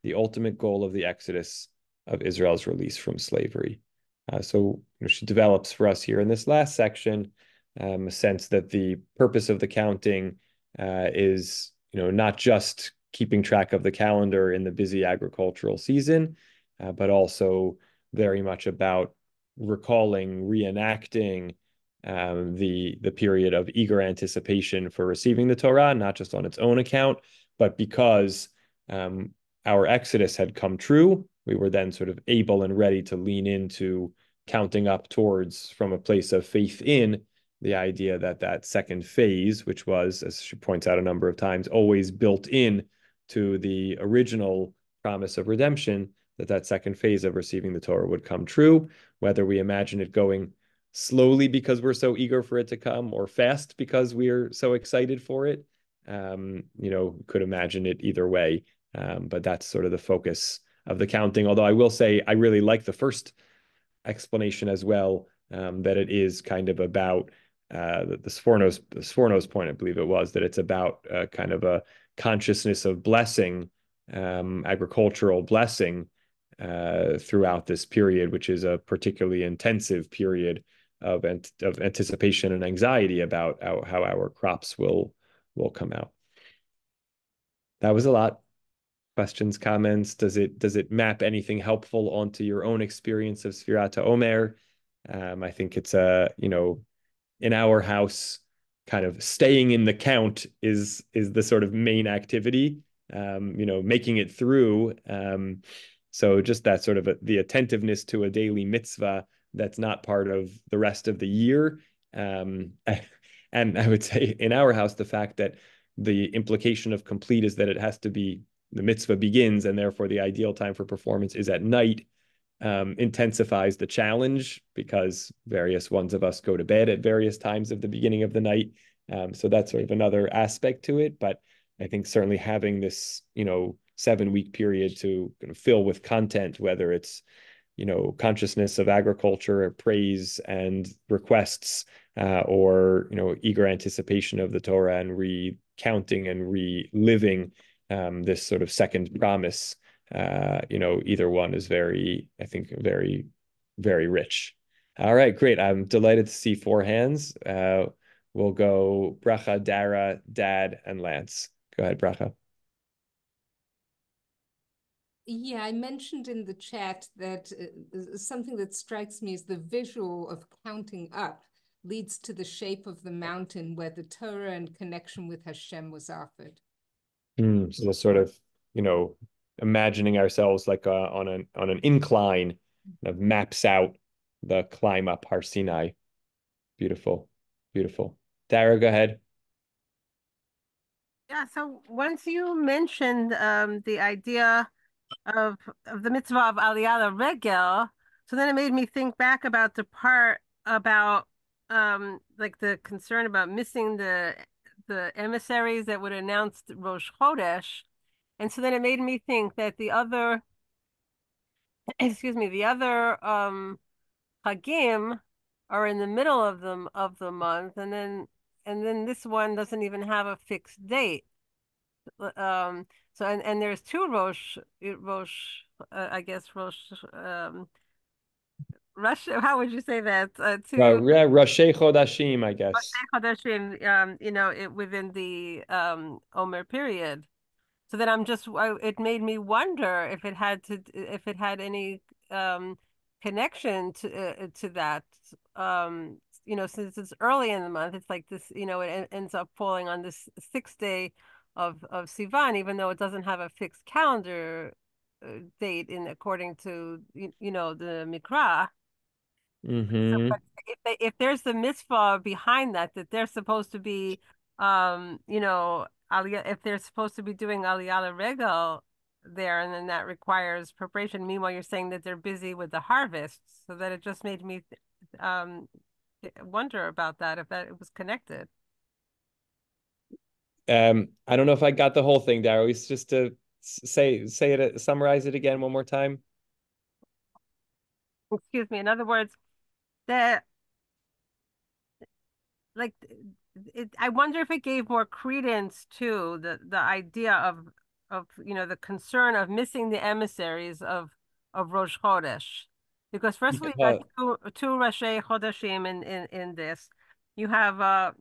the ultimate goal of the Exodus, of Israel's release from slavery. So she develops for us here in this last section a sense that the purpose of the counting is, not just keeping track of the calendar in the busy agricultural season, but also very much about recalling, reenacting the period of eager anticipation for receiving the Torah, not just on its own account, but because our exodus had come true. We were then sort of able and ready to lean into counting up towards, from a place of faith in, the idea that that second phase, which was, as she points out a number of times, always built in to the original promise of redemption, that second phase of receiving the Torah would come true, whether we imagine it going slowly because we're so eager for it to come, or fast because we're so excited for it. Could imagine it either way. But that's sort of the focus of the counting. Although I will say I really like the first explanation as well, that it is kind of about the Sforno's point, I believe it was, that it's about kind of a consciousness of blessing, agricultural blessing throughout this period, which is a particularly intensive period of anticipation and anxiety about how our crops will come out. That was a lot. Questions, comments? Does it map anything helpful onto your own experience of Sfirat Omer? I think it's in our house, kind of staying in the count is the sort of main activity. Making it through. So just that sort of the attentiveness to a daily mitzvah that's not part of the rest of the year. And I would say in our house, the fact that the implication of complete is that it has to be, the mitzvah begins, and therefore the ideal time for performance is at night, intensifies the challenge, because various ones of us go to bed at various times of the beginning of the night. So that's sort of another aspect to it. But I think certainly having this, 7-week period to kind of fill with content, whether it's, consciousness of agriculture, praise and requests, or, eager anticipation of the Torah and recounting and reliving this sort of second promise, either one is very, I think, very, very rich. All right, great. I'm delighted to see 4 hands. We'll go Bracha, Dara, Dad, and Lance. Go ahead, Bracha. Yeah, I mentioned in the chat that something that strikes me is the visual of counting up leads to the shape of the mountain where the Torah and connection with Hashem was offered. So the sort of, imagining ourselves like on an incline, kind of maps out the climb up Har Sinai. Beautiful, beautiful. Dara, go ahead. Yeah, so once you mentioned the idea of the mitzvah of Aliyah Regel, so then it made me think back about the part about like the concern about missing the emissaries that would announce Rosh Chodesh. And so then it made me think that the other, excuse me, the other Hagim are in the middle of the month, and then this one doesn't even have a fixed date. So and there's 2 Rosh, I guess Rosh, Rosh. How would you say that? 2 Yeah, Roshei Chodashim, I Rosh guess. Chodeshim, within the Omer period. So then it made me wonder if it had any connection to that. Since it's early in the month, it's like this, it ends up falling on this 6th day of Sivan, even though it doesn't have a fixed calendar date according to the Mikra. So, Mm-hmm. but if there's the mitzvah behind that they're supposed to be, aliyah, if they're supposed to be doing aliyah regal, there, and then that requires preparation. Meanwhile, you're saying that they're busy with the harvest, so that it just made me wonder about that, if that it was connected. I don't know if I got the whole thing, Darius. Just to say it, summarize it again one more time. Excuse me. In other words, that like I wonder if it gave more credence to the idea of the concern of missing the emissaries of Rosh Chodesh, because first we had two Rashi Chodeshim in this. You have a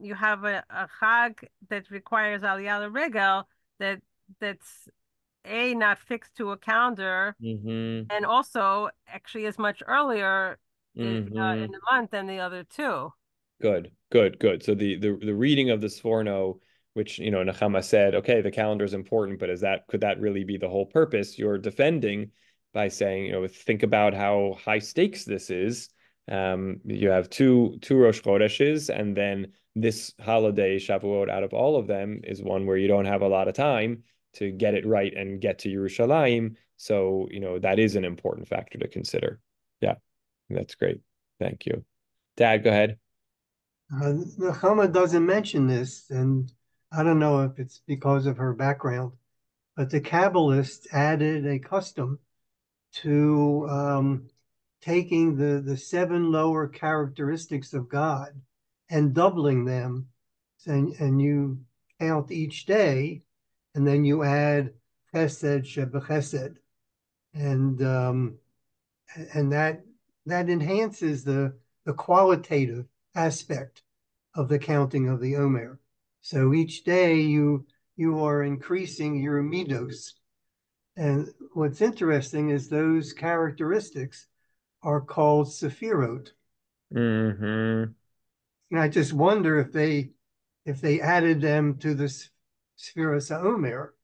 Chag that requires Aliyah Regel that's not fixed to a calendar, and also actually is much earlier in the month than the other two. Good, good, good. So the reading of the Sforno, which Nechama said, okay, the calendar is important, but could that really be the whole purpose? You're defending by saying, think about how high stakes this is. You have two Rosh Chodeshes, and then this holiday, Shavuot, out of all of them, is one where you don't have a lot of time to get it right and get to Yerushalayim. So, that is an important factor to consider. Yeah, that's great. Thank you. Dad, go ahead. Nechama doesn't mention this, and I don't know if it's because of her background, but the Kabbalists added a custom to taking the seven lower characteristics of God and doubling them, and you count each day, and then you add chesed shebechesed, and that enhances the qualitative aspect of the counting of the Omer. So each day you are increasing your midos. And what's interesting is those characteristics are called sephirot. Mm-hmm. And I just wonder if they added them to the Sephiros Omer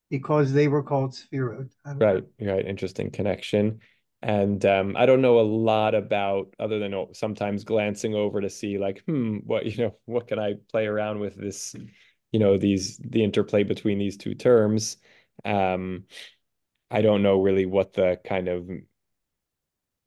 because they were called sephirot. Right, right. Interesting connection. And I don't know a lot about, other than sometimes glancing over to see like, what can I play around with this, the interplay between these two terms. I don't know really what the kind of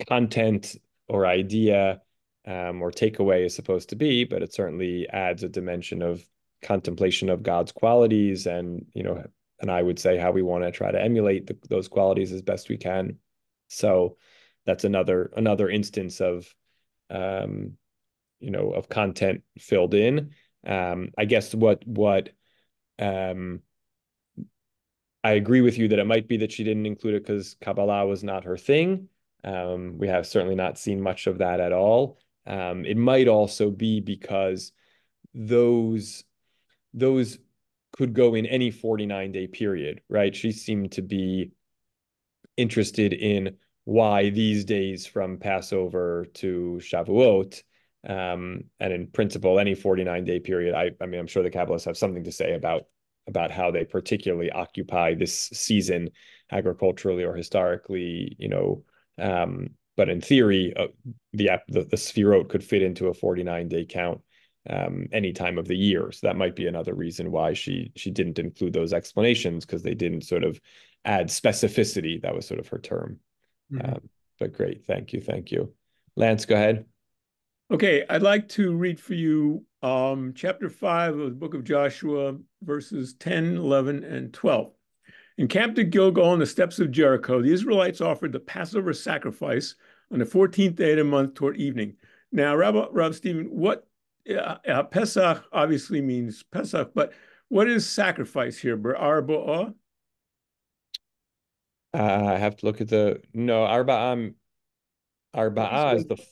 content or idea or takeaway is supposed to be, but it certainly adds a dimension of contemplation of God's qualities, and and I would say how we want to try to emulate those qualities as best we can. So that's another instance of of content filled in. I guess what I agree with you that it might be that she didn't include it because Kabbalah was not her thing. We have certainly not seen much of that at all. It might also be because those could go in any 49-day period, right? She seemed to be interested in why these days from Passover to Shavuot, and in principle, any 49-day period. I mean, I'm sure the Kabbalists have something to say about how they particularly occupy this season agriculturally or historically, but in theory, the Sefirot could fit into a 49-day count any time of the year. So that might be another reason why she didn't include those explanations, because they didn't sort of add specificity. That was sort of her term. But great. Thank you. Lance, go ahead. Okay, I'd like to read for you chapter 5 of the book of Joshua, verses 10, 11, and 12. Encamped at Gilgal on the steps of Jericho, the Israelites offered the Passover sacrifice on the 14th day of the month toward evening. Now, Rabbi Stephen, what Pesach obviously means Pesach, but what is sacrifice here? Arba'ah? I have to look at Arba'ah is the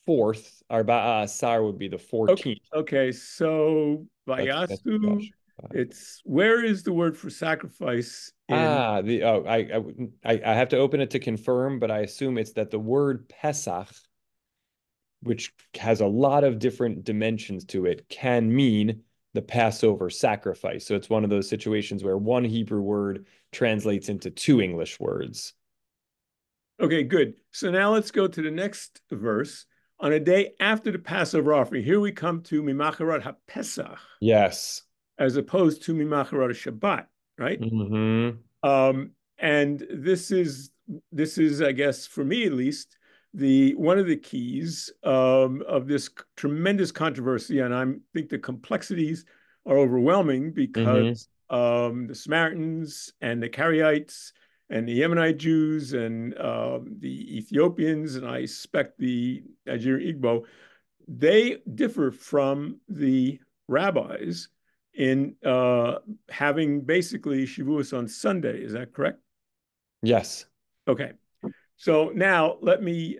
fourth. Arba'ah Asar would be the 14th. Okay, so Vayasu, where is the word for sacrifice in? I have to open it to confirm, but I assume it's that the word Pesach, which has a lot of different dimensions to it, can mean the Passover sacrifice. So it's one of those situations where one Hebrew word translates into two English words. Okay, good. So now let's go to the next verse. On a day after the Passover offering, here we come to Mimacharat Yes. as opposed to Mimacharat Shabbat, right? Mm-hmm. And this is, I guess, for me at least, one of the keys of this tremendous controversy. And I think the complexities are overwhelming because the Samaritans and the Karaites and the Yemenite Jews and the Ethiopians, and I suspect the Nigerian Igbo, they differ from the rabbis in having basically Shavuos on Sunday. Is that correct? Yes. Okay. So now let me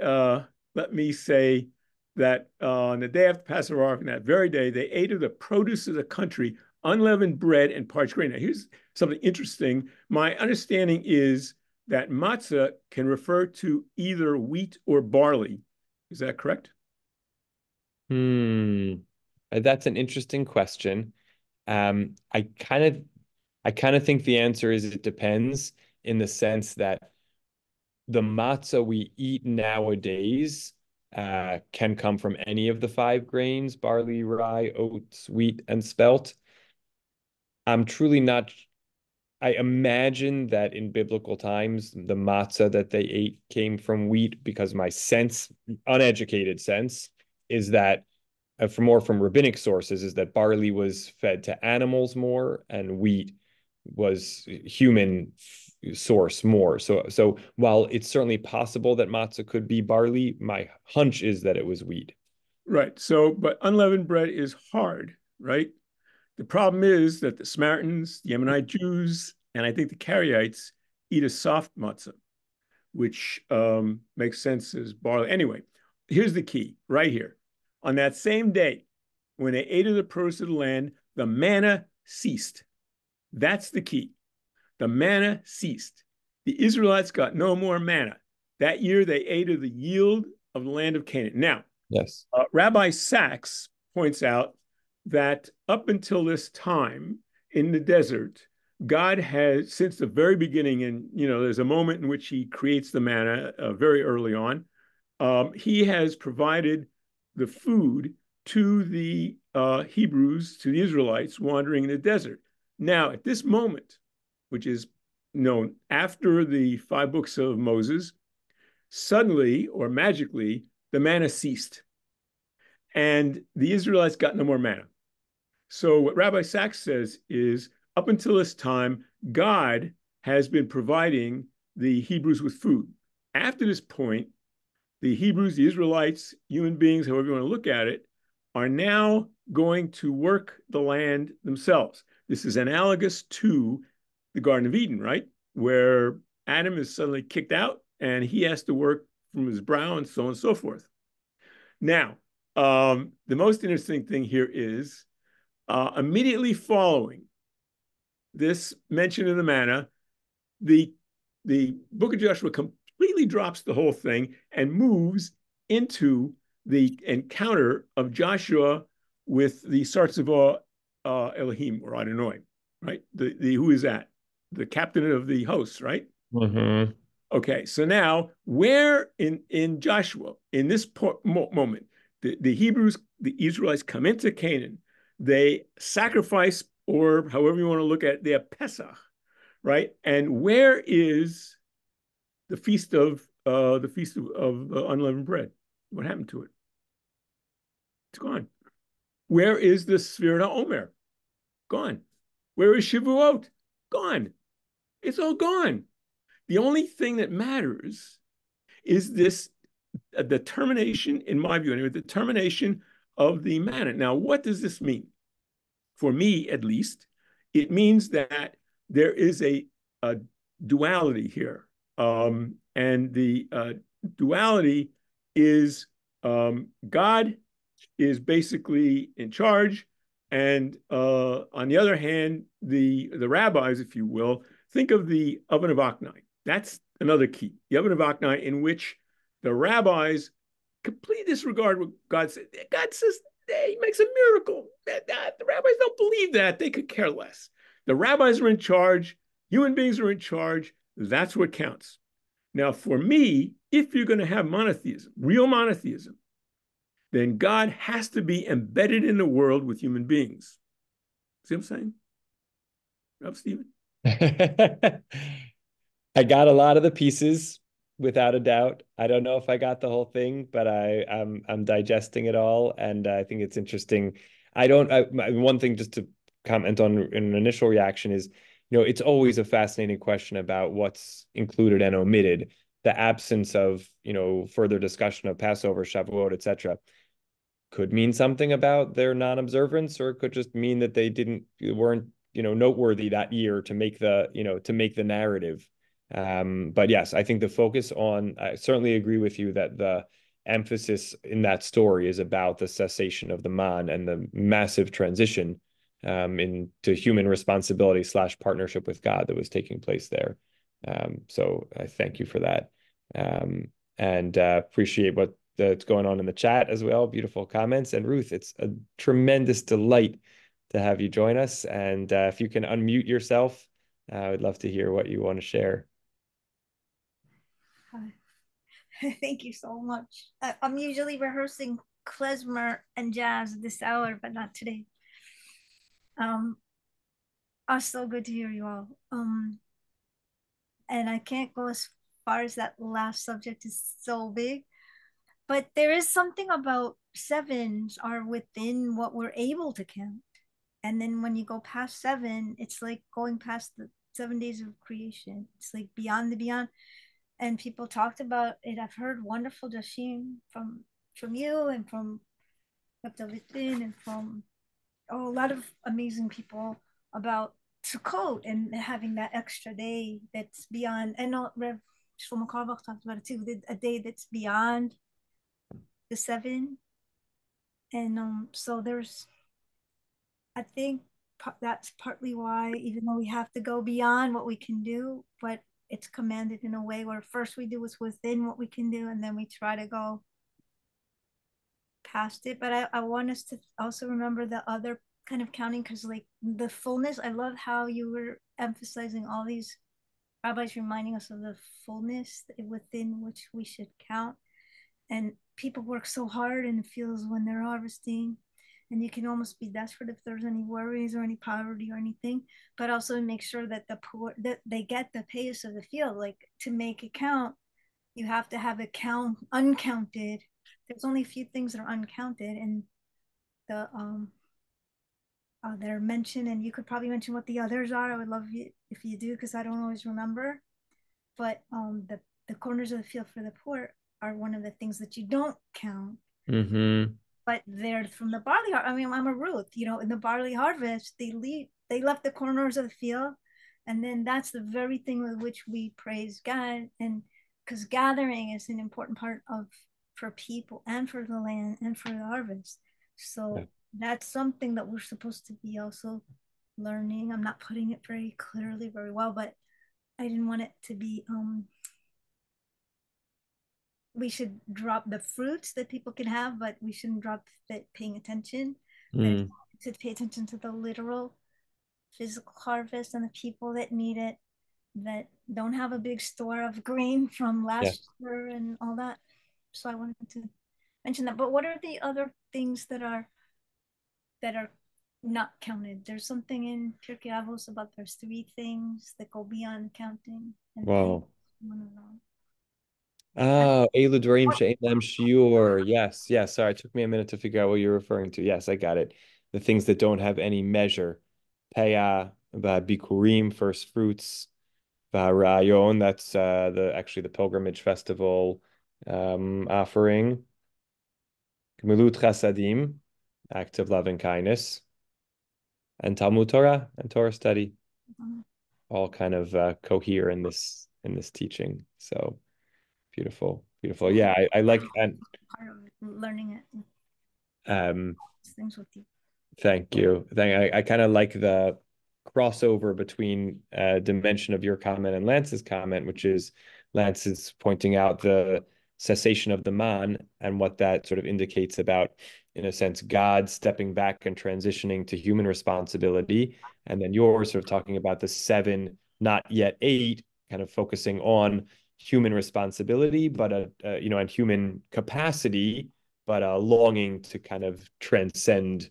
say that on the day after Passover, on that very day, they ate of the produce of the country, unleavened bread and parched grain. Now, here's something interesting. My understanding is that matzah can refer to either wheat or barley. Is that correct? That's an interesting question. I kind of think the answer is it depends, in the sense that the matzah we eat nowadays can come from any of the five grains: barley, rye, oats, wheat, and spelt. I'm truly not. I imagine that in biblical times, the matzah that they ate came from wheat, because my sense, uneducated sense, is that from rabbinic sources, is that barley was fed to animals more and wheat was human source more. So while it's certainly possible that matzah could be barley, my hunch is that it was wheat. Right. So, but unleavened bread is hard, right? The problem is that the Samaritans, the Yemenite Jews, and I think the Karaites eat a soft matzah, which makes sense as barley. Anyway, here's the key right here. On that same day, when they ate of the produce of the land, the manna ceased. That's the key. The manna ceased. The Israelites got no more manna. That year, they ate of the yield of the land of Canaan. Now, Yes. Rabbi Sachs points out that up until this time in the desert, God has, since the very beginning, and there's a moment in which he creates the manna very early on. He has provided the food to the Hebrews, to the Israelites wandering in the desert. Now, at this moment, which is known after the 5 books of Moses, suddenly or magically, the manna ceased. And the Israelites got no more manna. So what Rabbi Sachs says is, up until this time, God has been providing the Hebrews with food. After this point, the Hebrews, the Israelites, human beings, however you want to look at it, are now going to work the land themselves. This is analogous to the Garden of Eden, right? Where Adam is suddenly kicked out and he has to work from his brow and so on and so forth. Now, the most interesting thing here is immediately following this mention of the manna, the book of Joshua completely drops the whole thing and moves into the encounter of Joshua with the Sartzavah Elohim, or Adonai, right? Who is that? The captain of the hosts, right? Mm-hmm. Okay, so now where in Joshua, in this moment, the Hebrews, the Israelites come into Canaan, they sacrifice, or however you want to look at it, they have Pesach, right? And where is the feast of unleavened bread? What happened to it? It's gone. Where is the Sfirot HaOmer? Gone. Where is Shavuot? Gone. It's all gone. The only thing that matters is this determination, in my view, anyway, determination of the manna. Now, what does this mean? For me, at least, it means that there is a duality here. And the duality is God is basically in charge. And on the other hand, the rabbis, if you will, think of the oven of Aknai. That's another key. The oven of Aknai, in which the rabbis completely disregard what God said. God says, hey, he makes a miracle. The rabbis don't believe that. They could care less. The rabbis are in charge. Human beings are in charge. That's what counts. Now, for me, if you're going to have monotheism, real monotheism, then God has to be embedded in the world with human beings. See what I'm saying? Rob, Stephen? I got a lot of the pieces without a doubt. I don't know if I got the whole thing, but I'm digesting it all, and I think it's interesting. I don't. One thing just to comment on an initial reaction is, it's always a fascinating question about what's included and omitted. The absence of, further discussion of Passover, Shavuot, etc., could mean something about their non-observance, or it could just mean that they weren't, noteworthy that year to make the narrative. But yes, I think the focus on, I certainly agree with you that the emphasis in that story is about the cessation of the man and the massive transition into human responsibility / partnership with God that was taking place there. So I thank you for that. And appreciate that's going on in the chat as well. Beautiful comments. And Ruth, it's a tremendous delight to have you join us. And if you can unmute yourself, I would love to hear what you want to share. Hi. Thank you so much. I'm usually rehearsing klezmer and jazz this hour, but not today. So good to hear you all. And I can't go as far as that last subject is so big, but there is something about sevens are within what we're able to count. And then when you go past seven, it's like going past the 7 days of creation. It's like beyond the beyond. And people talked about it. I've heard wonderful dashim from you and from Dr. Vitin and from a lot of amazing people about Sukkot and having that extra day that's beyond. And Rev Shlomo Carlebach talked about it too. A day that's beyond the seven. And so I think that's partly why, even though we have to go beyond what we can do, but it's commanded in a way where first we do what's within what we can do, and then we try to go past it. But I want us to also remember the other kind of counting, because like the fullness, I love how you were emphasizing all these rabbis reminding us of the fullness within which we should count. And people work so hard in the fields when they're harvesting, and you can almost be desperate if there's any worries or any poverty or anything, but also make sure that the poor that they get the pace of the field. Like, to make it count, you have to have it count uncounted. There's only a few things that are uncounted, and the that are mentioned, and you could probably mention what the others are. I would love you if you do, because I don't always remember. But the corners of the field for the poor are one of the things that you don't count. Mm-hmm. But they're from the barley. I mean, I'm a Ruth. In the barley harvest, they left the corners of the field, and then that's the very thing with which we praise God. And because gathering is an important part of for people and for the land and for the harvest. So yeah, that's something that we're supposed to be also learning. I'm not putting it very clearly, very well, but I didn't want it to be we should drop the fruits that people can have, but we shouldn't drop that paying attention. That to pay attention to the literal physical harvest and the people that need it, that don't have a big store of grain from last year and all that. So I wanted to mention that. But what are the other things that are not counted? There's something in Pirkei Avos about there's 3 things that go beyond counting. And wow. One of them. Oh, Elu Dvarim She'ein Lahem Shiur. Yes, yes. Sorry, it took me a minute to figure out what you're referring to. Yes, I got it. The things that don't have any measure. Peah, Bikurim, first fruits. Rayon, that's the pilgrimage festival offering. Gemilut Chasadim, act of love and kindness. And Talmud Torah and Torah study. All kind of cohere in this teaching. So beautiful. Yeah, I like and part of learning it. Things with you. Thank you. I kind of like the crossover between dimension of your comment and Lance's comment, which is Lance is pointing out the cessation of the man and what that sort of indicates about, in a sense, God stepping back and transitioning to human responsibility. And then you're sort of talking about the 7, not yet 8, kind of focusing on human responsibility, but and human capacity, but a longing to kind of transcend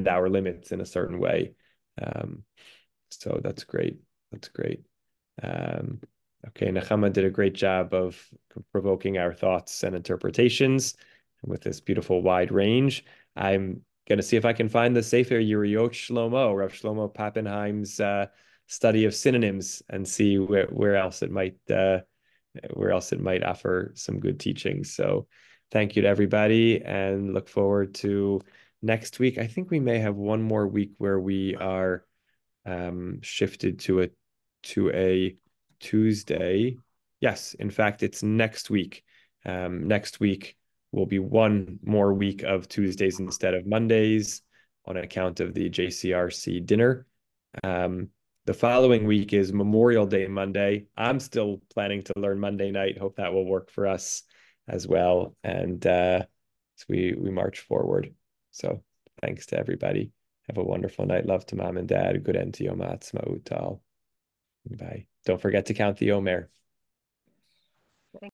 our limits in a certain way. So that's great. Okay, Nechama did a great job of provoking our thoughts and interpretations with this beautiful wide range. I'm going to see if I can find the Sefer Yeriot Shlomo, Rav Shlomo Pappenheim's study of synonyms, and see where else it might offer some good teachings. So thank you to everybody, and look forward to next week. I think we may have one more week where we are shifted to a Tuesday. Yes, in fact, it's next week. Next week will be one more week of Tuesdays instead of Mondays on account of the JCRC dinner. The following week is Memorial Day Monday. I'm still planning to learn Monday night. Hope that will work for us as well. And so we march forward. So thanks to everybody. Have a wonderful night. Love to mom and dad. Good end to Yom Ha'atzmaut. Bye. Don't forget to count the Omer.